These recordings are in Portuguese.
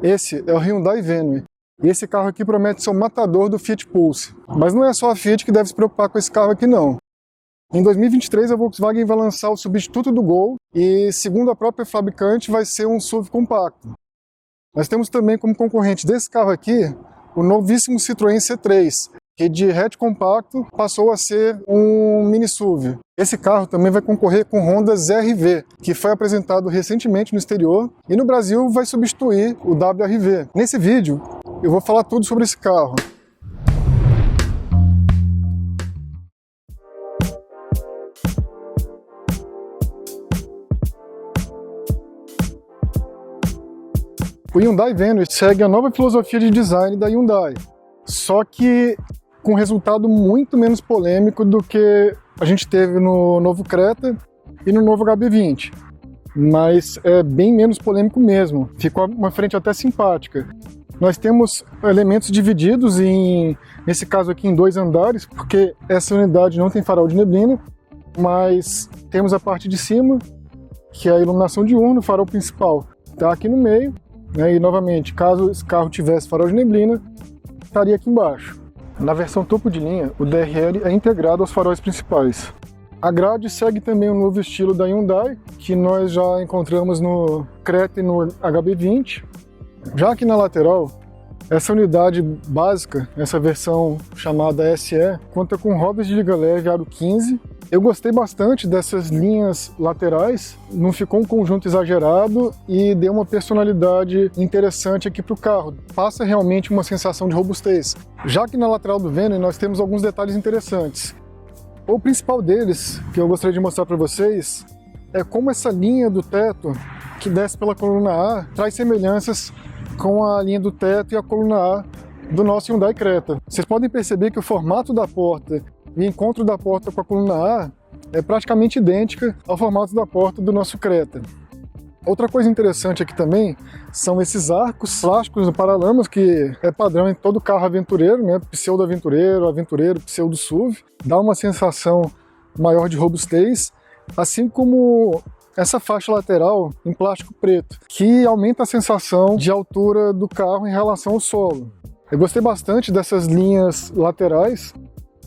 Esse é o Hyundai Venue. E esse carro aqui promete ser o matador do Fiat Pulse. Mas não é só a Fiat que deve se preocupar com esse carro aqui não. Em 2023 a Volkswagen vai lançar o substituto do Gol e, segundo a própria fabricante, vai ser um SUV compacto. Nós temos também como concorrente desse carro aqui o novíssimo Citroën C3, que de hatch compacto passou a ser um mini SUV. Esse carro também vai concorrer com o Honda ZR-V, que foi apresentado recentemente no exterior e no Brasil vai substituir o WR-V. Nesse vídeo eu vou falar tudo sobre esse carro. O Hyundai Venue segue a nova filosofia de design da Hyundai, só que com resultado muito menos polêmico do que a gente teve no novo Creta e no novo HB20. Mas é bem menos polêmico mesmo, ficou uma frente até simpática. Nós temos elementos divididos, nesse caso aqui, em 2 andares, porque essa unidade não tem farol de neblina, mas temos a parte de cima, que é a iluminação diurna, o farol principal está aqui no meio, né, e novamente, caso esse carro tivesse farol de neblina, estaria aqui embaixo. Na versão topo de linha, o DRL é integrado aos faróis principais. A grade segue também o novo estilo da Hyundai, que nós já encontramos no Creta e no HB20. Já aqui na lateral, essa unidade básica, essa versão chamada SE, conta com rodas de liga leve aro 15. Eu gostei bastante dessas linhas laterais, não ficou um conjunto exagerado e deu uma personalidade interessante aqui para o carro. Passa realmente uma sensação de robustez. Já que na lateral do Venue nós temos alguns detalhes interessantes. O principal deles, que eu gostaria de mostrar para vocês, é como essa linha do teto, que desce pela coluna A, traz semelhanças com a linha do teto e a coluna A do nosso Hyundai Creta. Vocês podem perceber que o formato da porta e o encontro da porta com a coluna A é praticamente idêntica ao formato da porta do nosso Creta. Outra coisa interessante aqui também são esses arcos plásticos no paralamas, que é padrão em todo carro aventureiro, né? Pseudo-aventureiro, aventureiro, pseudo-SUV. Dá uma sensação maior de robustez, assim como essa faixa lateral em plástico preto, que aumenta a sensação de altura do carro em relação ao solo. Eu gostei bastante dessas linhas laterais,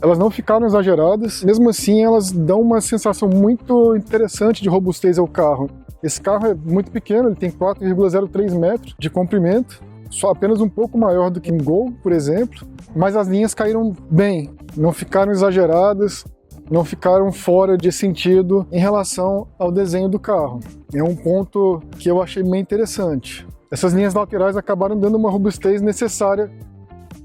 elas não ficaram exageradas, mesmo assim elas dão uma sensação muito interessante de robustez ao carro. Esse carro é muito pequeno, ele tem 4,03 metros de comprimento, só apenas um pouco maior do que um Gol, por exemplo, mas as linhas caíram bem, não ficaram exageradas, não ficaram fora de sentido em relação ao desenho do carro. É um ponto que eu achei bem interessante. Essas linhas laterais acabaram dando uma robustez necessária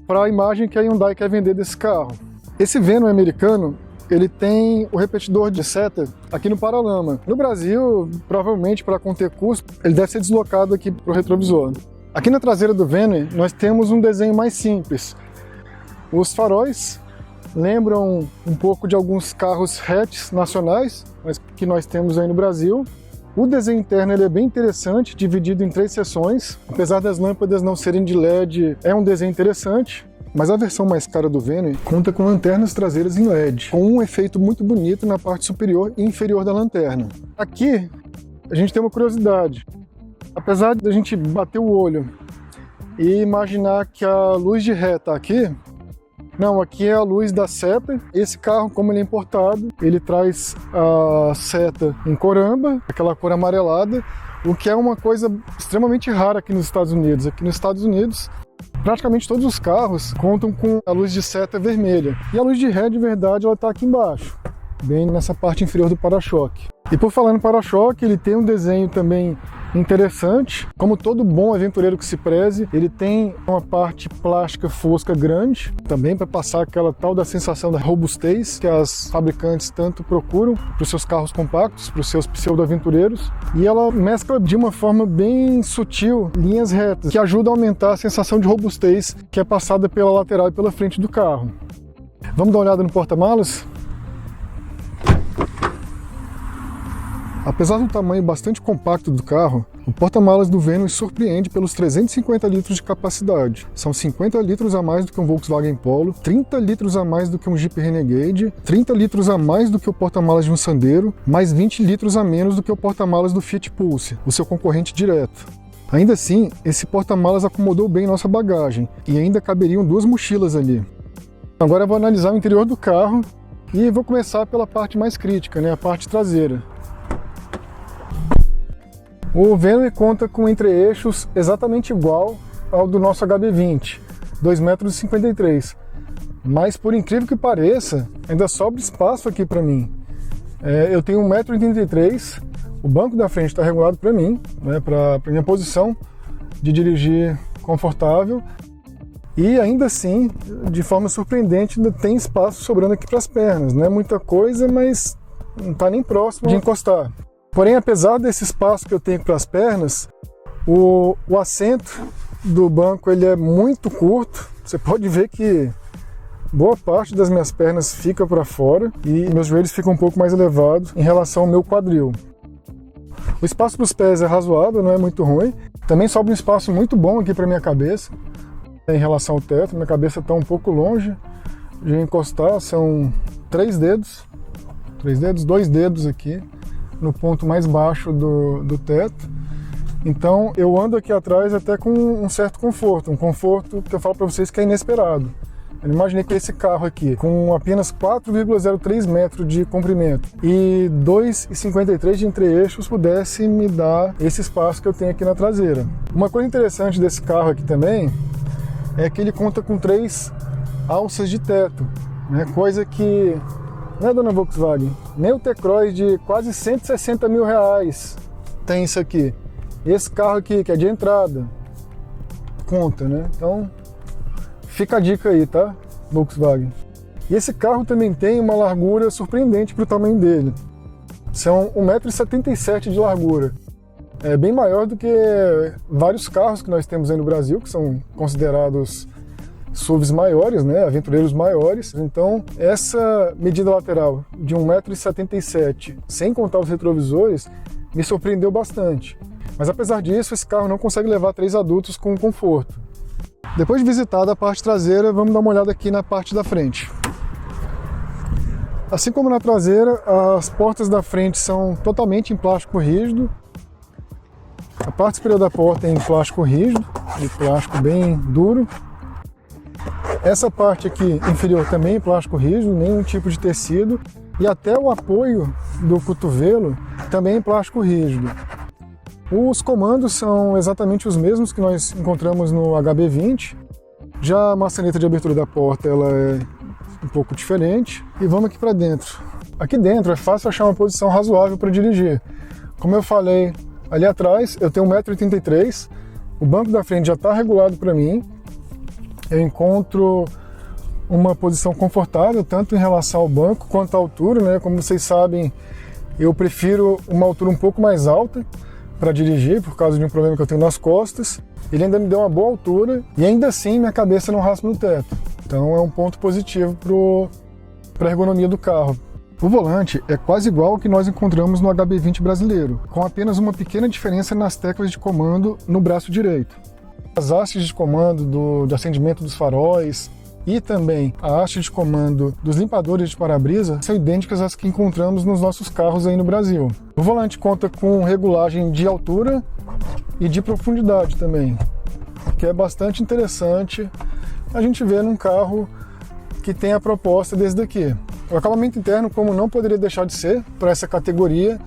para a imagem que a Hyundai quer vender desse carro. Esse Venue americano, ele tem o repetidor de seta aqui no paralama. No Brasil, provavelmente para conter custo, ele deve ser deslocado aqui para o retrovisor. Aqui na traseira do Venue, nós temos um desenho mais simples. Os faróis lembram um pouco de alguns carros hatches nacionais que nós temos aí no Brasil. O desenho interno ele é bem interessante, dividido em 3 seções. Apesar das lâmpadas não serem de LED, é um desenho interessante. Mas a versão mais cara do Venue conta com lanternas traseiras em LED, com um efeito muito bonito na parte superior e inferior da lanterna. Aqui, a gente tem uma curiosidade. Apesar de a gente bater o olho e imaginar que a luz de ré está aqui, não, aqui é a luz da seta. Esse carro, como ele é importado, ele traz a seta em coramba, aquela cor amarelada, o que é uma coisa extremamente rara aqui nos Estados Unidos. Aqui nos Estados Unidos, praticamente todos os carros contam com a luz de seta vermelha. E a luz de ré, de verdade, ela está aqui embaixo, bem nessa parte inferior do para-choque. E por falar no para-choque, ele tem um desenho também interessante. Como todo bom aventureiro que se preze, ele tem uma parte plástica fosca grande, também para passar aquela tal da sensação da robustez que as fabricantes tanto procuram para os seus carros compactos, para os seus pseudo-aventureiros. E ela mescla de uma forma bem sutil linhas retas, que ajudam a aumentar a sensação de robustez que é passada pela lateral e pela frente do carro. Vamos dar uma olhada no porta-malas? Apesar do tamanho bastante compacto do carro, o porta-malas do Venue surpreende pelos 350 litros de capacidade. São 50 litros a mais do que um Volkswagen Polo, 30 litros a mais do que um Jeep Renegade, 30 litros a mais do que o porta-malas de um Sandero, mais 20 litros a menos do que o porta-malas do Fiat Pulse, o seu concorrente direto. Ainda assim, esse porta-malas acomodou bem nossa bagagem e ainda caberiam 2 mochilas ali. Agora eu vou analisar o interior do carro e vou começar pela parte mais crítica, né, a parte traseira. O Venue conta com entre-eixos exatamente igual ao do nosso HB20, 2,53 m. Mas por incrível que pareça, ainda sobra espaço aqui para mim. Eu tenho 1,83 m, o banco da frente está regulado para mim, né, para minha posição de dirigir confortável. E ainda assim, de forma surpreendente, ainda tem espaço sobrando aqui para as pernas. Não é muita coisa, mas não está nem próximo de encostar. Porém, apesar desse espaço que eu tenho para as pernas, o assento do banco ele é muito curto. Você pode ver que boa parte das minhas pernas fica para fora e meus joelhos ficam um pouco mais elevados em relação ao meu quadril. O espaço para os pés é razoável, não é muito ruim. Também sobra um espaço muito bom aqui para minha cabeça em relação ao teto. Minha cabeça está um pouco longe de encostar, são 2 dedos aqui no ponto mais baixo do teto. Então eu ando aqui atrás até com um certo conforto, um conforto que eu falo para vocês que é inesperado. Eu não imaginei que esse carro aqui, com apenas 4,03 metros de comprimento e 2,53 de entre-eixos, pudesse me dar esse espaço que eu tenho aqui na traseira. Uma coisa interessante desse carro aqui também é que ele conta com 3 alças de teto, né? Coisa que, né, dona Volkswagen? Nem o T-Cross de quase 160 mil reais tem isso aqui. Esse carro aqui, que é de entrada, conta, né? Então, fica a dica aí, tá, Volkswagen? E esse carro também tem uma largura surpreendente para o tamanho dele. São 1,77 m de largura. É bem maior do que vários carros que nós temos aí no Brasil, que são considerados SUVs maiores, né, aventureiros maiores. Então, essa medida lateral de 1,77 m, sem contar os retrovisores, me surpreendeu bastante. Mas apesar disso, esse carro não consegue levar 3 adultos com conforto. Depois de visitada a parte traseira, vamos dar uma olhada aqui na parte da frente. Assim como na traseira, as portas da frente são totalmente em plástico rígido. A parte superior da porta é em plástico rígido, de plástico bem duro. Essa parte aqui inferior também em plástico rígido, nenhum tipo de tecido. E até o apoio do cotovelo também em plástico rígido. Os comandos são exatamente os mesmos que nós encontramos no HB20. Já a maçaneta de abertura da porta ela é um pouco diferente. E vamos aqui para dentro. Aqui dentro é fácil achar uma posição razoável para dirigir. Como eu falei ali atrás, eu tenho 1,83 m, o banco da frente já está regulado para mim. Eu encontro uma posição confortável, tanto em relação ao banco quanto à altura, né? Como vocês sabem, eu prefiro uma altura um pouco mais alta para dirigir, por causa de um problema que eu tenho nas costas. Ele ainda me deu uma boa altura e ainda assim minha cabeça não raspa no teto. Então é um ponto positivo para a ergonomia do carro. O volante é quase igual ao que nós encontramos no HB20 brasileiro, com apenas uma pequena diferença nas teclas de comando no braço direito. As hastes de comando de acendimento dos faróis e também a haste de comando dos limpadores de para-brisa são idênticas às que encontramos nos nossos carros aí no Brasil. O volante conta com regulagem de altura e de profundidade também, que é bastante interessante a gente ver num carro que tem a proposta desse daqui. O acabamento interno, como não poderia deixar de ser para essa categoria,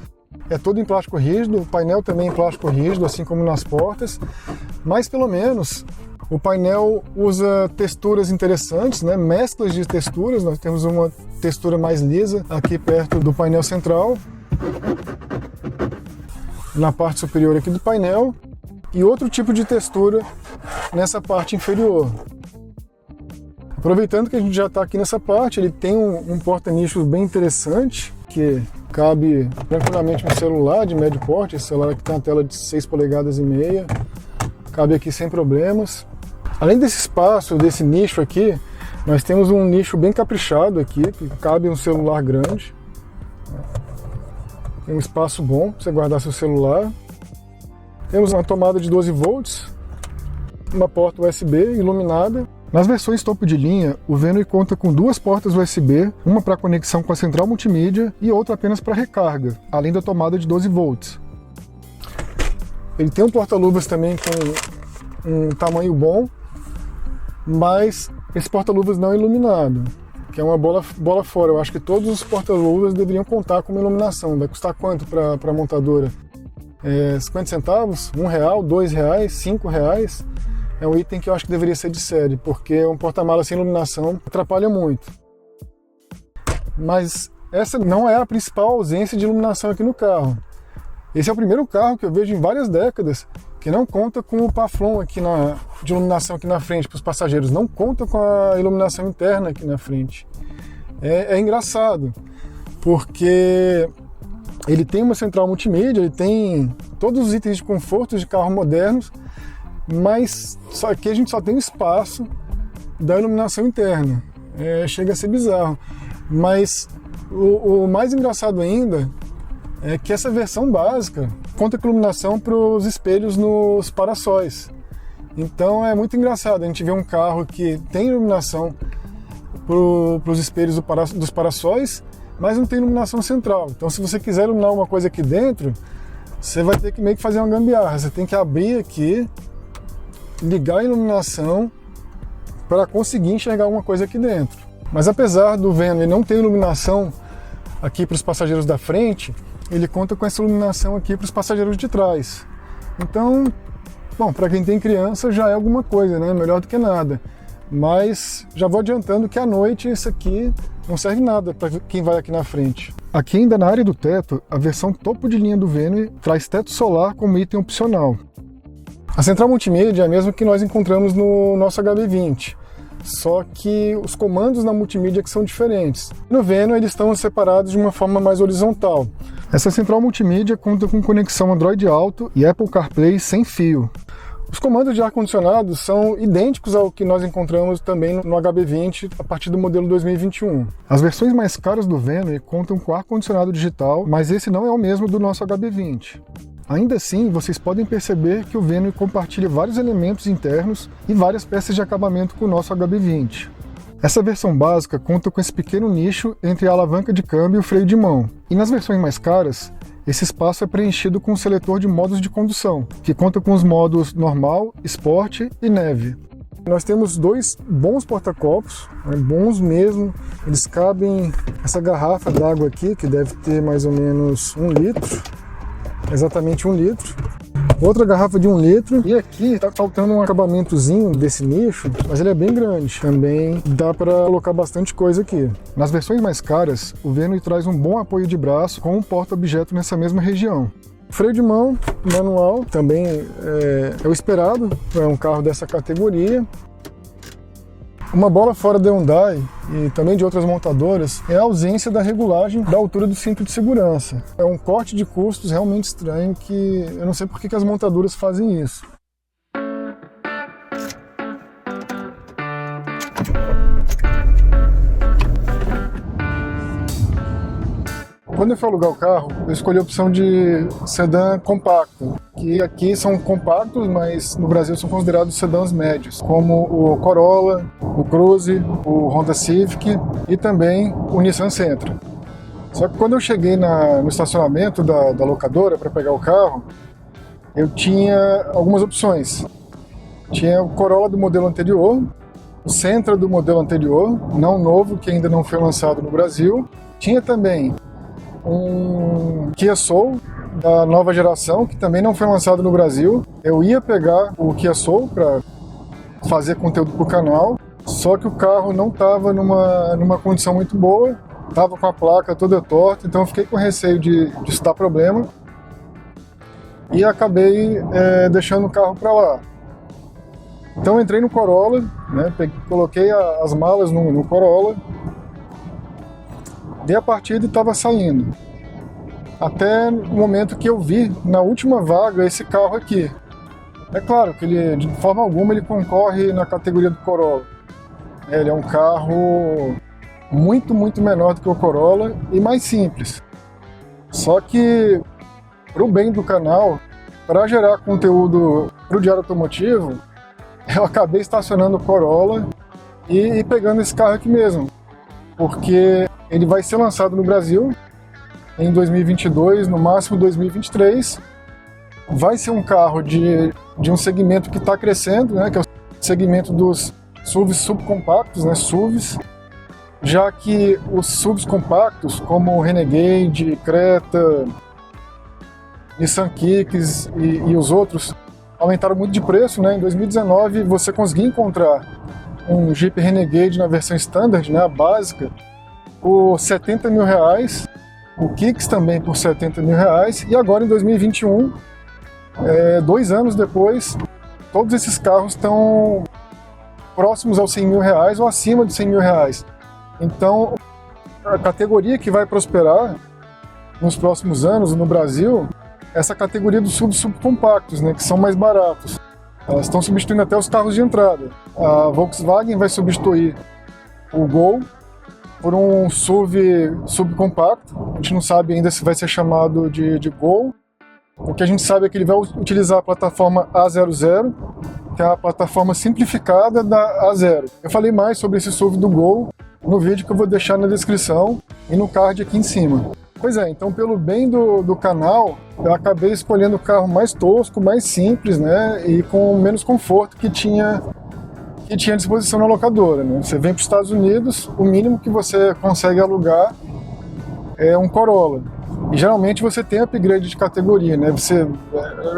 é todo em plástico rígido, o painel também em plástico rígido, assim como nas portas, mas pelo menos o painel usa texturas interessantes, né? Mesclas de texturas. Nós temos uma textura mais lisa aqui perto do painel central, na parte superior aqui do painel, e outro tipo de textura nessa parte inferior. Aproveitando que a gente já está aqui nessa parte, ele tem um porta-nichos bem interessante, que cabe tranquilamente um celular de médio porte. Esse celular aqui tem uma tela de 6,5 polegadas, cabe aqui sem problemas. Além desse espaço, desse nicho aqui, nós temos um nicho bem caprichado aqui, que cabe um celular grande. Tem um espaço bom para você guardar seu celular. Temos uma tomada de 12 volts, uma porta USB iluminada. Nas versões topo de linha, o Venue conta com 2 portas USB, uma para conexão com a central multimídia e outra apenas para recarga, além da tomada de 12 volts. Ele tem um porta-luvas também com um tamanho bom, mas esse porta-luvas não é iluminado, que é uma bola fora. Eu acho que todos os porta-luvas deveriam contar com uma iluminação. Vai custar quanto para a montadora? 50 centavos? R$1, R$2, R$5? É um item que eu acho que deveria ser de série, porque um porta-malas sem iluminação atrapalha muito. Mas essa não é a principal ausência de iluminação aqui no carro. Esse é o primeiro carro que eu vejo em várias décadas que não conta com o Paflon aqui de iluminação aqui na frente para os passageiros, não conta com a iluminação interna aqui na frente. É engraçado, porque ele tem uma central multimídia, ele tem todos os itens de conforto de carro modernos, mas aqui a gente só tem espaço da iluminação interna. Chega a ser bizarro. Mas o mais engraçado ainda é que essa versão básica conta com iluminação para os espelhos nos para-sóis. Então é muito engraçado a gente ver um carro que tem iluminação para os espelhos dos para-sóis, mas não tem iluminação central. Então se você quiser iluminar uma coisa aqui dentro, você vai ter que meio que fazer uma gambiarra. Você tem que abrir aqui, ligar a iluminação para conseguir enxergar alguma coisa aqui dentro. Mas apesar do Venue não ter iluminação aqui para os passageiros da frente, ele conta com essa iluminação aqui para os passageiros de trás. Então, bom, para quem tem criança já é alguma coisa, né? Melhor do que nada. Mas já vou adiantando que à noite isso aqui não serve nada para quem vai aqui na frente. Aqui ainda na área do teto, a versão topo de linha do Venue traz teto solar como item opcional. A central multimídia é a mesma que nós encontramos no nosso HB20. Só que os comandos na multimídia que são diferentes. No Venue eles estão separados de uma forma mais horizontal. Essa central multimídia conta com conexão Android Auto e Apple CarPlay sem fio. Os comandos de ar-condicionado são idênticos ao que nós encontramos também no HB20 a partir do modelo 2021. As versões mais caras do Venue contam com ar-condicionado digital, mas esse não é o mesmo do nosso HB20. Ainda assim, vocês podem perceber que o Venue compartilha vários elementos internos e várias peças de acabamento com o nosso HB20. Essa versão básica conta com esse pequeno nicho entre a alavanca de câmbio e o freio de mão. E nas versões mais caras, esse espaço é preenchido com um seletor de modos de condução, que conta com os modos normal, esporte e neve. Nós temos dois bons porta-copos, bons mesmo. Eles cabem essa garrafa d'água aqui, que deve ter mais ou menos 1 litro. Exatamente 1 litro. Outra garrafa de 1 litro. E aqui tá faltando um acabamentozinho desse nicho, mas ele é bem grande. Também dá para colocar bastante coisa aqui. Nas versões mais caras, o Venue traz um bom apoio de braço com um porta-objeto nessa mesma região. Freio de mão manual também é o esperado para um carro dessa categoria. Uma bola fora da Hyundai e também de outras montadoras é a ausência da regulagem da altura do cinto de segurança. É um corte de custos realmente estranho que eu não sei por que as montadoras fazem isso. Quando eu fui alugar o carro, eu escolhi a opção de sedã compacto, que aqui são compactos, mas no Brasil são considerados sedãs médios, como o Corolla, o Cruze, o Honda Civic e também o Nissan Sentra. Só que quando eu cheguei no estacionamento da locadora para pegar o carro, eu tinha algumas opções. Tinha o Corolla do modelo anterior, o Sentra do modelo anterior, não novo, que ainda não foi lançado no Brasil. Tinha também um Kia Soul da nova geração, que também não foi lançado no Brasil. Eu ia pegar o Kia Soul para fazer conteúdo para o canal, só que o carro não estava numa condição muito boa, estava com a placa toda torta, então eu fiquei com receio de isso dar problema e acabei deixando o carro para lá. Então eu entrei no Corolla, né, coloquei as malas no Corolla, dei a partida e estava saindo. Até o momento que eu vi, na última vaga, esse carro aqui. É claro que ele, de forma alguma, ele concorre na categoria do Corolla. Ele é um carro muito, muito menor do que o Corolla e mais simples. Só que, para o bem do canal, para gerar conteúdo para o Diário Automotivo, eu acabei estacionando o Corolla e pegando esse carro aqui mesmo. Porque ele vai ser lançado no Brasil em 2022, no máximo 2023, vai ser um carro de um segmento que está crescendo, né, que é o segmento dos SUVs subcompactos, né, SUVs, já que os SUVs compactos, como o Renegade, Creta, Nissan Kicks e os outros, aumentaram muito de preço, né? Em 2019 você conseguia encontrar um Jeep Renegade na versão Standard, né, a básica, por R$70 mil, o Kicks também por R$70 mil, e agora em 2021, 2 anos depois, todos esses carros estão próximos aos R$100 mil ou acima de R$100 mil. Então, a categoria que vai prosperar nos próximos anos no Brasil é essa categoria dos SUVs subcompactos, né, que são mais baratos. Elas estão substituindo até os carros de entrada. A Volkswagen vai substituir o Gol por um SUV subcompacto. A gente não sabe ainda se vai ser chamado de Gol. O que a gente sabe é que ele vai utilizar a plataforma A00, que é a plataforma simplificada da A0. Eu falei mais sobre esse SUV do Gol no vídeo que eu vou deixar na descrição e no card aqui em cima. Pois é, então pelo bem do canal, eu acabei escolhendo o carro mais tosco, mais simples, né, e com menos conforto que tinha à disposição na locadora, né? Você vem para os Estados Unidos, o mínimo que você consegue alugar é um Corolla. E geralmente você tem upgrade de categoria, né?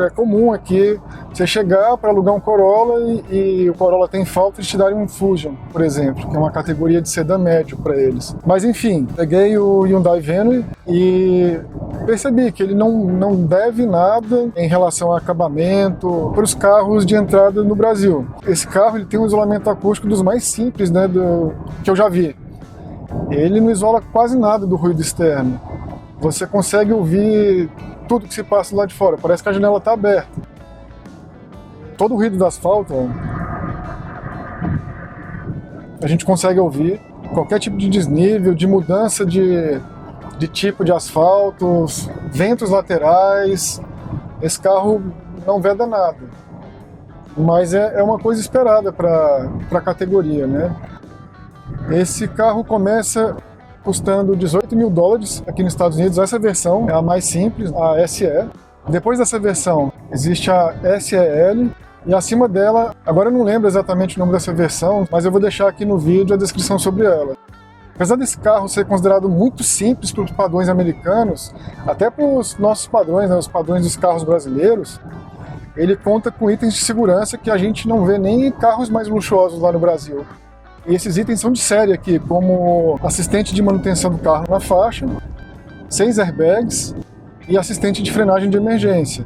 É comum aqui você chegar para alugar um Corolla e o Corolla tem falta de te darem um Fusion, por exemplo, que é uma categoria de sedã médio para eles. Mas enfim, peguei o Hyundai Venue e percebi que ele não deve nada em relação ao acabamento para os carros de entrada no Brasil. Esse carro ele tem um isolamento acústico dos mais simples, né, que eu já vi. Ele não isola quase nada do ruído externo. Você consegue ouvir tudo que se passa lá de fora, parece que a janela está aberta. Todo o ruído do asfalto, a gente consegue ouvir. Qualquer tipo de desnível, de mudança de tipo de asfalto, ventos laterais, esse carro não veda nada. Mas é uma coisa esperada para a categoria, né? Esse carro começa custando $18 mil aqui nos Estados Unidos. Essa versão é a mais simples, a SE. Depois dessa versão existe a SEL e acima dela, agora eu não lembro exatamente o nome dessa versão, mas eu vou deixar aqui no vídeo a descrição sobre ela. Apesar desse carro ser considerado muito simples para os padrões americanos, até para os nossos padrões, né, os padrões dos carros brasileiros, ele conta com itens de segurança que a gente não vê nem em carros mais luxuosos lá no Brasil. E esses itens são de série aqui, como assistente de manutenção do carro na faixa, 6 airbags e assistente de frenagem de emergência.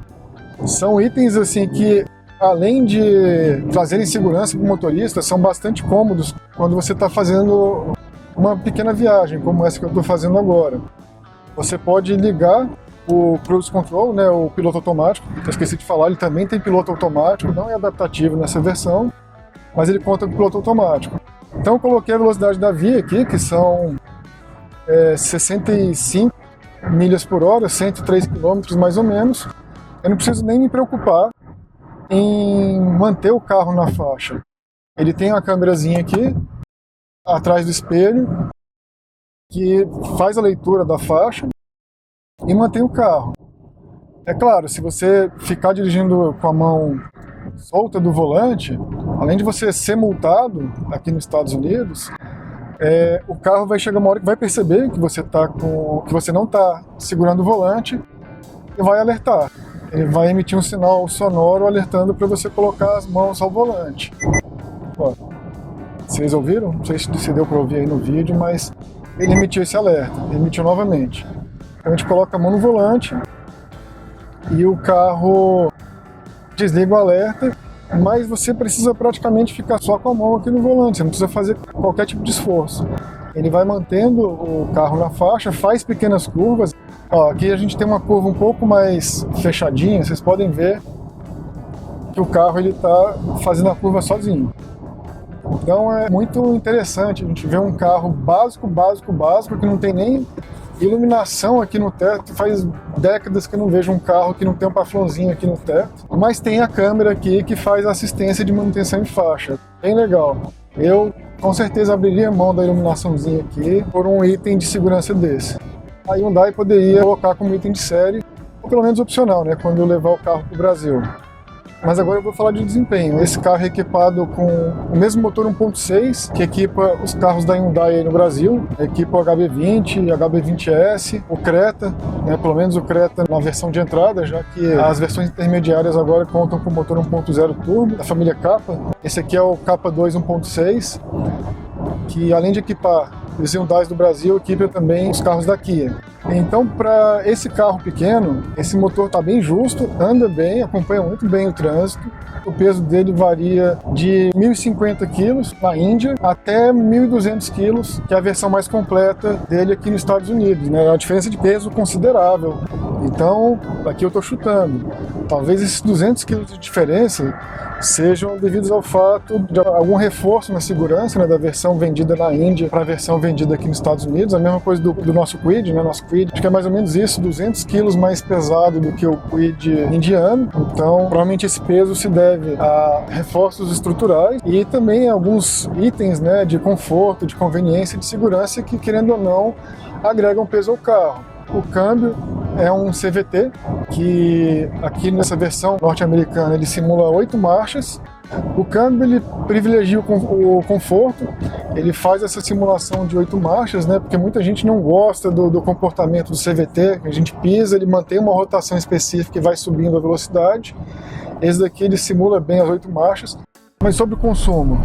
São itens assim que, além de trazerem segurança para o motorista, são bastante cômodos quando você está fazendo uma pequena viagem, como essa que eu estou fazendo agora. Você pode ligar o Cruise Control, né, o piloto automático. Eu esqueci de falar, ele também tem piloto automático, não é adaptativo nessa versão, mas ele conta com piloto automático. Então eu coloquei a velocidade da via aqui, que são 65 milhas por hora, 103 km mais ou menos. Eu não preciso nem me preocupar em manter o carro na faixa. Ele tem uma câmerazinha aqui, atrás do espelho, que faz a leitura da faixa e mantém o carro. É claro, se você ficar dirigindo com a mão solta do volante, além de você ser multado aqui nos Estados Unidos, o carro vai chegar uma hora que vai perceber que você não está segurando o volante e vai alertar. Ele vai emitir um sinal sonoro alertando para você colocar as mãos ao volante. Ó, vocês ouviram? Não sei se deu para ouvir aí no vídeo, mas ele emitiu esse alerta, emitiu novamente. Então a gente coloca a mão no volante e o carro desliga o alerta, mas você precisa praticamente ficar só com a mão aqui no volante, você não precisa fazer qualquer tipo de esforço. Ele vai mantendo o carro na faixa, faz pequenas curvas. Ó, aqui a gente tem uma curva um pouco mais fechadinha, vocês podem ver que o carro está fazendo a curva sozinho. Então é muito interessante a gente ver um carro básico, que não tem nem iluminação aqui no teto. Faz décadas que eu não vejo um carro que não tem um paflãozinho aqui no teto, mas tem a câmera aqui que faz assistência de manutenção em faixa. Bem legal. Eu com certeza abriria mão da iluminaçãozinha aqui por um item de segurança desse. A Hyundai poderia colocar como item de série pelo menos opcional, né, quando eu levar o carro para o Brasil. Mas agora eu vou falar de desempenho. Esse carro é equipado com o mesmo motor 1.6 que equipa os carros da Hyundai aí no Brasil. Equipa o HB20, HB20S, o Creta, né, pelo menos o Creta na versão de entrada, já que as versões intermediárias agora contam com o motor 1.0 turbo da família Kappa. Esse aqui é o Kappa 2 1.6, que além de equipar os Hyundai do Brasil, equipa também os carros da Kia. Então, para esse carro pequeno, esse motor está bem justo, anda bem, acompanha muito bem o trânsito. O peso dele varia de 1.050 kg na Índia até 1.200 kg, que é a versão mais completa dele aqui nos Estados Unidos, né? É uma diferença de peso considerável. Então, aqui eu estou chutando. Talvez esses 200 kg de diferença sejam devidos ao fato de algum reforço na segurança, né, da versão vendida na Índia para a versão vendida aqui nos Estados Unidos. A mesma coisa do nosso Kwid, né? Nosso Kwid, acho que é mais ou menos isso, 200 kg mais pesado do que o Kwid indiano. Então, provavelmente esse peso se deve a reforços estruturais e também a alguns itens, né, de conforto, de conveniência, de segurança que, querendo ou não, agregam peso ao carro. O câmbio é um CVT, que aqui nessa versão norte-americana ele simula 8 marchas. O câmbio ele privilegia o conforto, ele faz essa simulação de 8 marchas, né, porque muita gente não gosta do comportamento do CVT, a gente pisa, ele mantém uma rotação específica e vai subindo a velocidade. Esse daqui ele simula bem as 8 marchas. Mas sobre o consumo,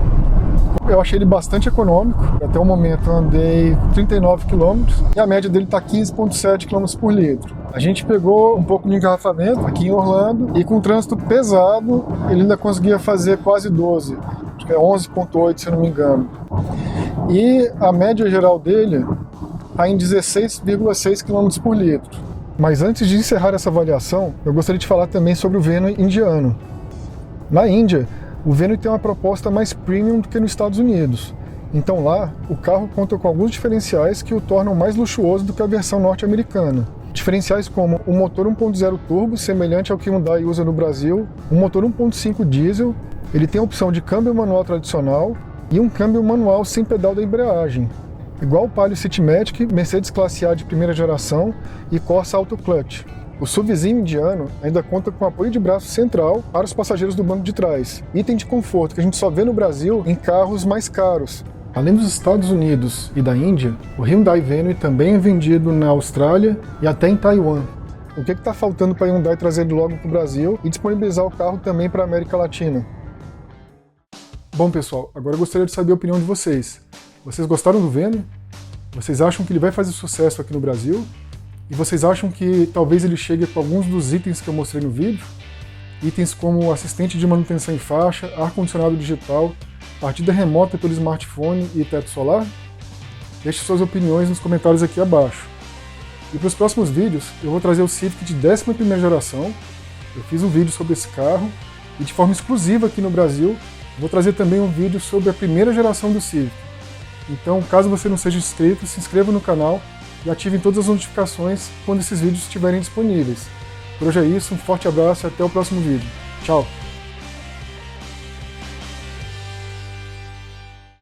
eu achei ele bastante econômico. Até o momento eu andei 39 km e a média dele está 15,7 km por litro. A gente pegou um pouco de engarrafamento aqui em Orlando e com trânsito pesado ele ainda conseguia fazer quase 12, acho que é 11,8 se eu não me engano. E a média geral dele está em 16,6 km por litro. Mas antes de encerrar essa avaliação, eu gostaria de falar também sobre o Venue indiano. Na Índia, o Venue tem uma proposta mais premium do que nos Estados Unidos. Então lá, o carro conta com alguns diferenciais que o tornam mais luxuoso do que a versão norte-americana. Diferenciais como um motor 1.0 turbo, semelhante ao que o Hyundai usa no Brasil, um motor 1.5 diesel, ele tem a opção de câmbio manual tradicional e um câmbio manual sem pedal da embreagem, igual o Palio Citymatic, Mercedes Classe A de primeira geração e Corsa Auto Clutch. O SUVzinho indiano ainda conta com apoio de braço central para os passageiros do banco de trás, item de conforto que a gente só vê no Brasil em carros mais caros. Além dos Estados Unidos e da Índia, o Hyundai Venue também é vendido na Austrália e até em Taiwan. O que está faltando para a Hyundai trazer ele logo para o Brasil e disponibilizar o carro também para a América Latina? Bom pessoal, agora eu gostaria de saber a opinião de vocês. Vocês gostaram do Venue? Vocês acham que ele vai fazer sucesso aqui no Brasil? E vocês acham que talvez ele chegue com alguns dos itens que eu mostrei no vídeo? Itens como assistente de manutenção em faixa, ar-condicionado digital, partida remota pelo smartphone e teto solar? Deixe suas opiniões nos comentários aqui abaixo. E para os próximos vídeos, eu vou trazer o Civic de 11ª geração. Eu fiz um vídeo sobre esse carro e de forma exclusiva aqui no Brasil, vou trazer também um vídeo sobre a primeira geração do Civic. Então, caso você não seja inscrito, se inscreva no canal e ativem todas as notificações quando esses vídeos estiverem disponíveis. Por hoje é isso, um forte abraço e até o próximo vídeo. Tchau!